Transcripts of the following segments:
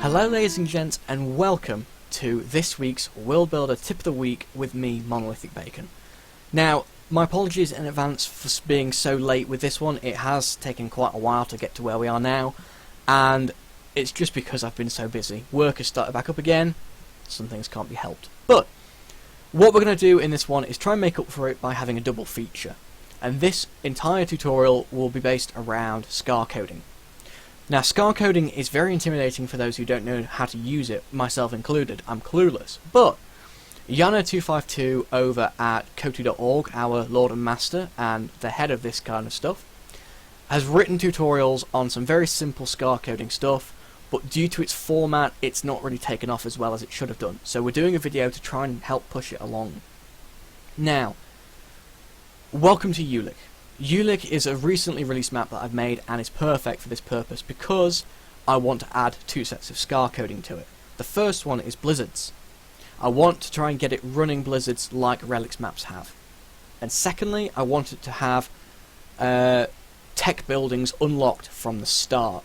Hello ladies and gents, and welcome to this week's WorldBuilder Tip of the Week with me, MonolithicBacon. Now, my apologies in advance for being so late with this one. It has taken quite a while to get to where we are now, and it's just because I've been so busy. Work has started back up again, some things can't be helped. But what we're going to do in this one is try and make up for it by having a double feature. And this entire tutorial will be based around scar coding. Now, scar coding is very intimidating for those who don't know how to use it, myself included. I'm clueless. But Yana252 over at Kotu.org, our Lord and Master and the head of this kind of stuff, has written tutorials on some very simple scar coding stuff, but due to its format, it's not really taken off as well as it should have done. So we're doing a video to try and help push it along. Now, welcome to Ulick. Ulick is a recently released map that I've made, and it's perfect for this purpose because I want to add two sets of scar coding to it. The first one is blizzards. I want to try and get it running blizzards like Relics maps have. And secondly, I want it to have tech buildings unlocked from the start.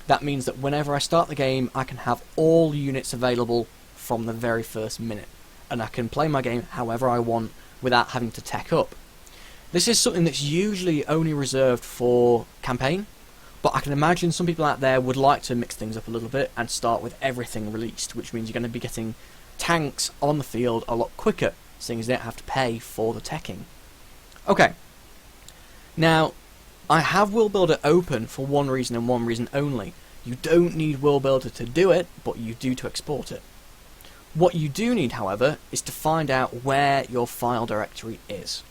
That means that whenever I start the game, I can have all units available from the very first minute, and I can play my game however I want without having to tech up. This is something that's usually only reserved for campaign, but I can imagine some people out there would like to mix things up a little bit and start with everything released, which means you're going to be getting tanks on the field a lot quicker, seeing as you don't have to pay for the teching. Okay, now I have WorldBuilder open for one reason and one reason only. You don't need WorldBuilder to do it, but you do to export it. What you do need, however, is to find out where your file directory is.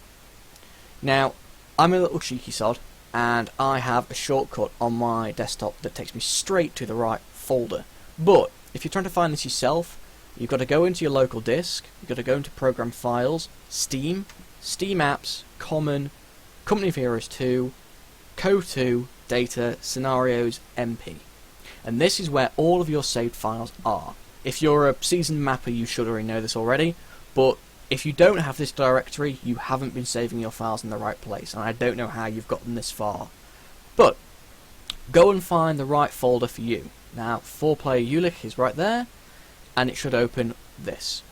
Now, I'm a little cheeky sod, and I have a shortcut on my desktop that takes me straight to the right folder. But if you're trying to find this yourself, you've got to go into your local disk, you've got to go into Program Files, Steam, Steam Apps, Common, Company of Heroes 2, Kotu, Data, Scenarios, MP. And this is where all of your saved files are. If you're a seasoned mapper, you should already know this already, but if you don't have this directory, you haven't been saving your files in the right place, and I don't know how you've gotten this far. But go and find the right folder for you. Now, 4-player Ulick is right there, and it should open this.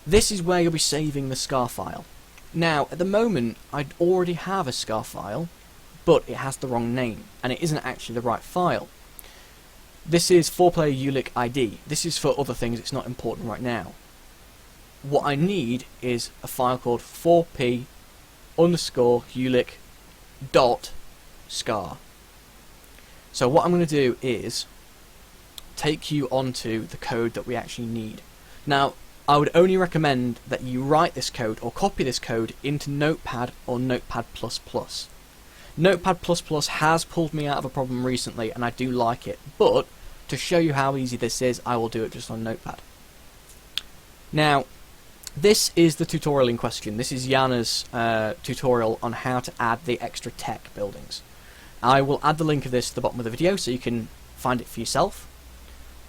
This is where you'll be saving the scar file. Now, at the moment, I already have a scar file, but it has the wrong name, and it isn't actually the right file. This is 4-player Ulick ID. This is for other things, it's not important right now. What I need is a file called 4p_ulick.scar. So what I'm going to do is take you onto the code that we actually need. Now, I would only recommend that you write this code or copy this code into Notepad or Notepad++. Notepad++ has pulled me out of a problem recently, and I do like it, but to show you how easy this is, I will do it just on Notepad. Now, this is the tutorial in question. This is Yana's tutorial on how to add the extra tech buildings. I will add the link of this to the bottom of the video so you can find it for yourself.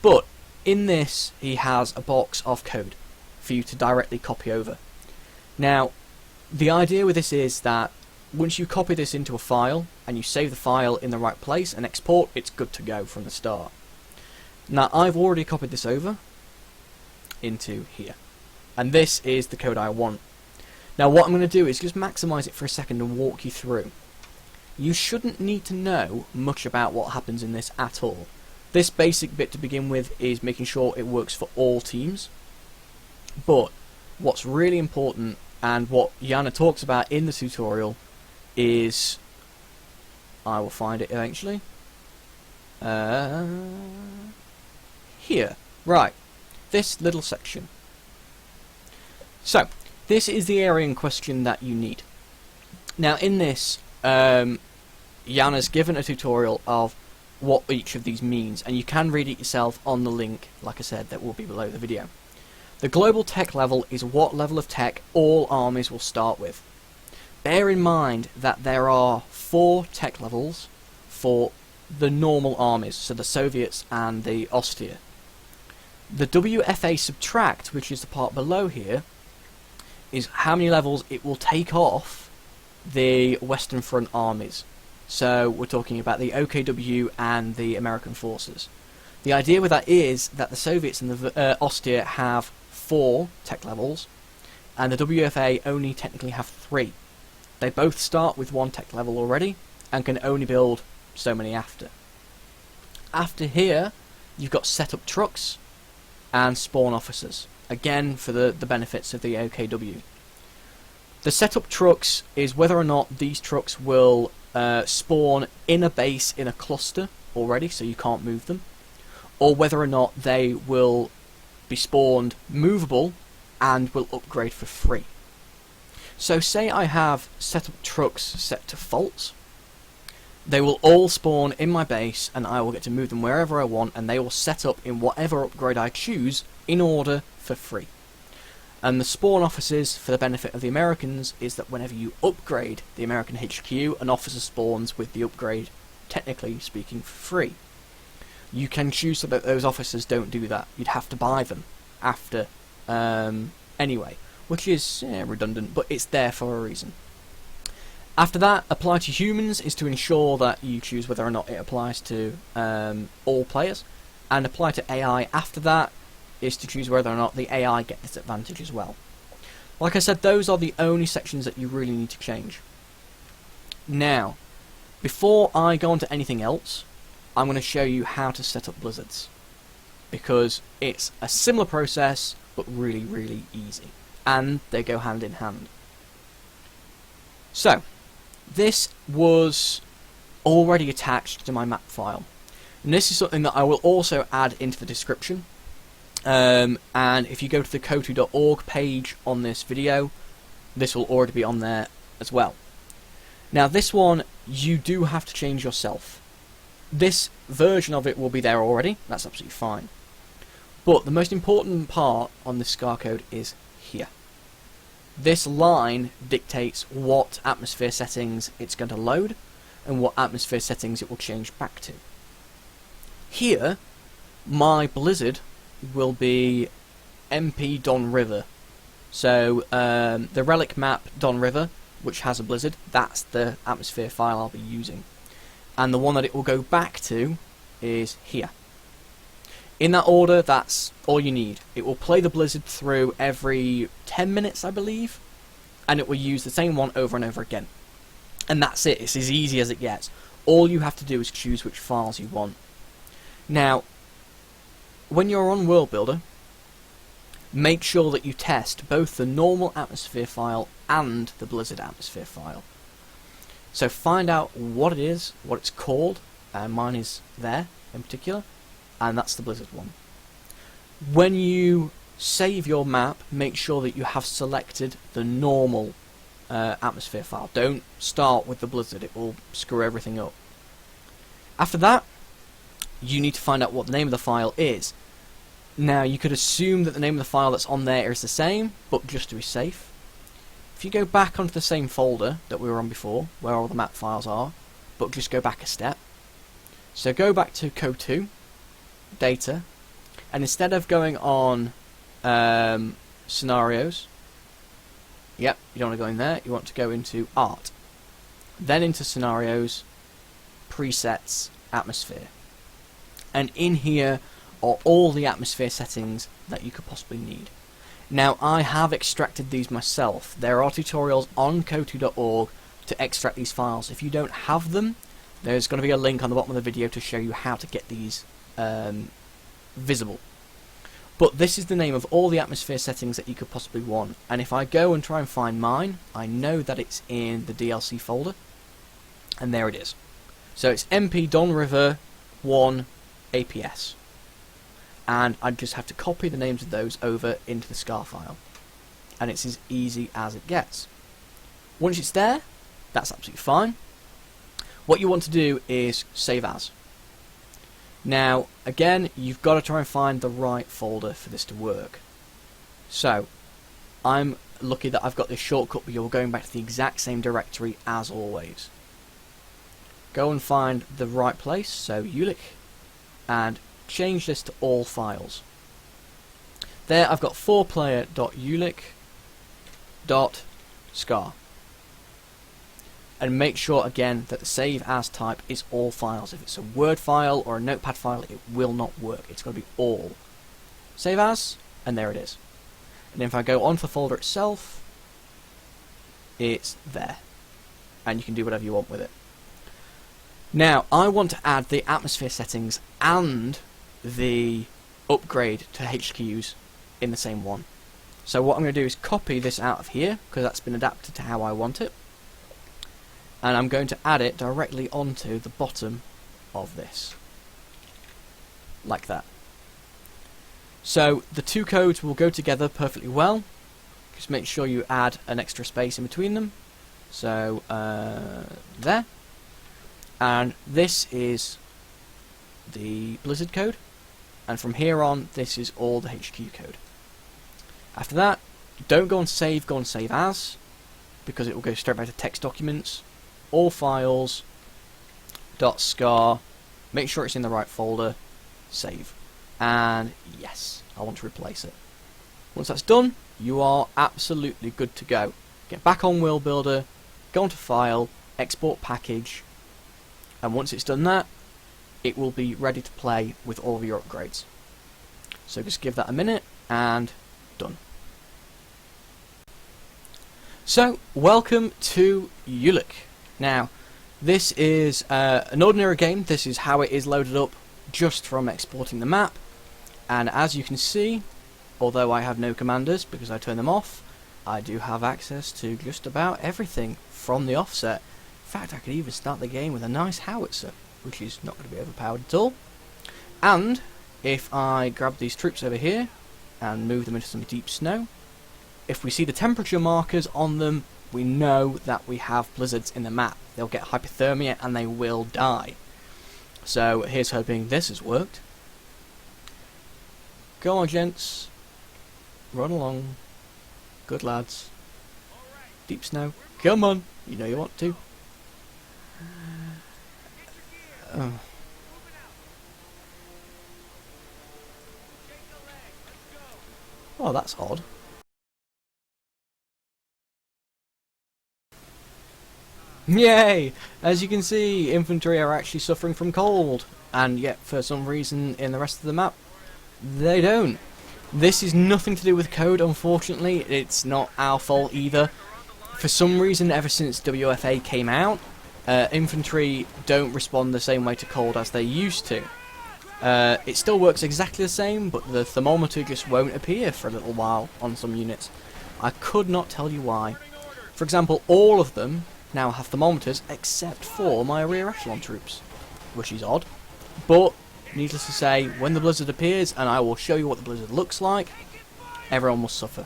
But in this, he has a box of code for you to directly copy over. Now, the idea with this is that once you copy this into a file and you save the file in the right place and export, it's good to go from the start. Now, I've already copied this over into here, and this is the code I want. Now, what I'm going to do is just maximize it for a second and walk you through. You shouldn't need to know much about what happens in this at all. This basic bit to begin with is making sure it works for all teams, but what's really important, and what Yana talks about in the tutorial, is, I will find it eventually, here, right, this little section. So, this is the area in question that you need. Now, in this, Yana's given a tutorial of what each of these means, and you can read it yourself on the link, like I said, that will be below the video. The global tech level is what level of tech all armies will start with. Bear in mind that there are 4 tech levels for the normal armies, so the Soviets and the Austria. The WFA subtract, which is the part below here, is how many levels it will take off the Western Front armies. So we're talking about the OKW and the American forces. The idea with that is that the Soviets and the Austria have 4 tech levels, and the WFA only technically have 3. They both start with 1 tech level already, and can only build so many after. After here, you've got setup trucks and spawn officers, again for the benefits of the OKW. The setup trucks is whether or not these trucks will spawn in a base in a cluster already, so you can't move them, or whether or not they will be spawned movable and will upgrade for free. So say I have setup trucks set to false, they will all spawn in my base and I will get to move them wherever I want, and they will set up in whatever upgrade I choose in order for free. And the spawn officers, for the benefit of the Americans, is that whenever you upgrade the American HQ, an officer spawns with the upgrade, technically speaking, for free. You can choose so that those officers don't do that. You'd have to buy them after anyway, which is redundant, but it's there for a reason. After that, apply to humans is to ensure that you choose whether or not it applies to all players, and apply to AI after that is to choose whether or not the AI get this advantage as well. Like I said, those are the only sections that you really need to change. Now, before I go on to anything else, I'm going to show you how to set up blizzards, because it's a similar process but really, really easy, and they go hand in hand. So, this was already attached to my map file, and this is something that I will also add into the description. And if you go to the kotu.org page on this video, this will already be on there as well. Now this one you do have to change yourself. This version of it will be there already, that's absolutely fine. But the most important part on this SCAR code is here. This line dictates what atmosphere settings it's going to load and what atmosphere settings it will change back to. Here, my blizzard will be MP Don River. So the relic map Don River, which has a blizzard, that's the atmosphere file I'll be using. And the one that it will go back to is here. In that order, that's all you need. It will play the blizzard through every 10 minutes, I believe, and it will use the same one over and over again. And that's it. It's as easy as it gets. All you have to do is choose which files you want. Now, when you're on WorldBuilder, make sure that you test both the normal atmosphere file and the blizzard atmosphere file. So find out what it is, what it's called, and mine is there in particular, and that's the blizzard one. When you save your map, make sure that you have selected the normal atmosphere file. Don't start with the blizzard, it will screw everything up. After that, you need to find out what the name of the file is. Now, you could assume that the name of the file that's on there is the same, but just to be safe, if you go back onto the same folder that we were on before, where all the map files are, but just go back a step. So go back to Code2, Data, and instead of going on Scenarios, yep, you don't want to go in there, you want to go into Art. Then into Scenarios, Presets, Atmosphere. And in here are all the atmosphere settings that you could possibly need. Now, I have extracted these myself. There are tutorials on kotu.org to extract these files. If you don't have them, there's going to be a link on the bottom of the video to show you how to get these visible. But this is the name of all the atmosphere settings that you could possibly want. And if I go and try and find mine, I know that it's in the DLC folder. And there it is. So it's MP Don River 1 APS. And I just have to copy the names of those over into the SCAR file. And it's as easy as it gets. Once it's there, that's absolutely fine. What you want to do is save as. Now, again, you've got to try and find the right folder for this to work. So, I'm lucky that I've got this shortcut, but you're going back to the exact same directory as always. Go and find the right place, so Ulick, and change this to all files. There I've got 4player.ulick.scar. and make sure again that the save as type is all files. If it's a Word file or a Notepad file, it will not work. It's got to be all. Save as, and there it is. And if I go onto the folder itself, it's there. And you can do whatever you want with it. Now, I want to add the atmosphere settings and the upgrade to HQs in the same one. So what I'm going to do is copy this out of here, because that's been adapted to how I want it. And I'm going to add it directly onto the bottom of this. Like that. So the two codes will go together perfectly well. Just make sure you add an extra space in between them. So, there. And this is the Blizzard code. And from here on, this is all the HQ code. After that, don't go on save as, because it will go straight back to text documents. All files, .scar, make sure it's in the right folder, save. And yes, I want to replace it. Once that's done, you are absolutely good to go. Get back on WorldBuilder, go onto File, Export Package, and once it's done that, it will be ready to play with all of your upgrades. So just give that a minute, and done. So, welcome to Ulick. Now, this is an ordinary game. This is how it is loaded up just from exporting the map. And as you can see, although I have no commanders because I turn them off, I do have access to just about everything from the offset. In fact, I could even start the game with a nice howitzer, which is not going to be overpowered at all. And if I grab these troops over here and move them into some deep snow, if we see the temperature markers on them, we know that we have blizzards in the map. They'll get hypothermia and they will die. So here's hoping this has worked. Go on, gents. Run along. Good lads. Deep snow. Come on. You know you want to. Oh, that's odd. Yay! As you can see, infantry are actually suffering from cold, and yet for some reason in the rest of the map, they don't. This is nothing to do with code, unfortunately. It's not our fault either. For some reason, ever since WFA came out, infantry don't respond the same way to cold as they used to. It still works exactly the same, but the thermometer just won't appear for a little while on some units. I could not tell you why. For example, all of them now have thermometers except for my rear echelon troops, which is odd. But needless to say, when the blizzard appears, and I will show you what the blizzard looks like, everyone will suffer.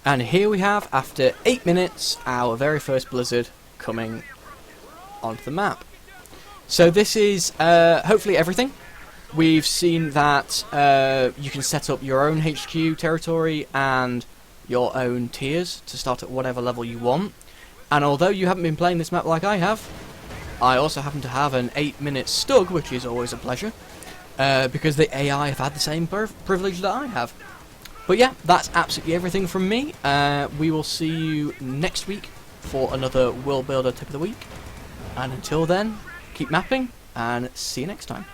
And here we have, after 8 minutes, our very first blizzard coming onto the map. So this is hopefully everything. We've seen that you can set up your own HQ territory and your own tiers to start at whatever level you want. And although you haven't been playing this map like I have, I also happen to have an 8-minute stug, which is always a pleasure, because the AI have had the same privilege that I have. But yeah, that's absolutely everything from me. We will see you next week for another WorldBuilder Tip of the Week. And until then, keep mapping, and see you next time.